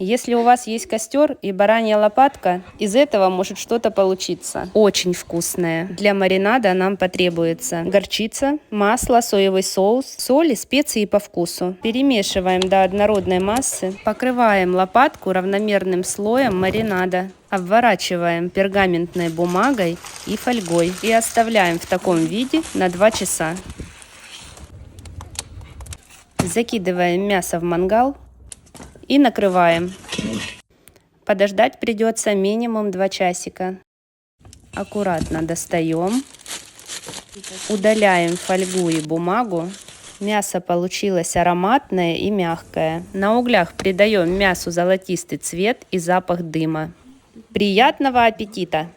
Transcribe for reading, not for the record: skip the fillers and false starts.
Если у вас есть костер и баранья лопатка, из этого может что-то получиться. Очень вкусное. Для маринада нам потребуется горчица, масло, соевый соус, соль и специи по вкусу. Перемешиваем до однородной массы. Покрываем лопатку равномерным слоем маринада. Обворачиваем пергаментной бумагой и фольгой и оставляем в таком виде на 2 часа. Закидываем мясо в мангал и накрываем. Подождать придется минимум 2 часика. Аккуратно достаем, удаляем фольгу и бумагу. Мясо получилось ароматное и мягкое. На углях придаем мясу золотистый цвет и запах дыма. Приятного аппетита!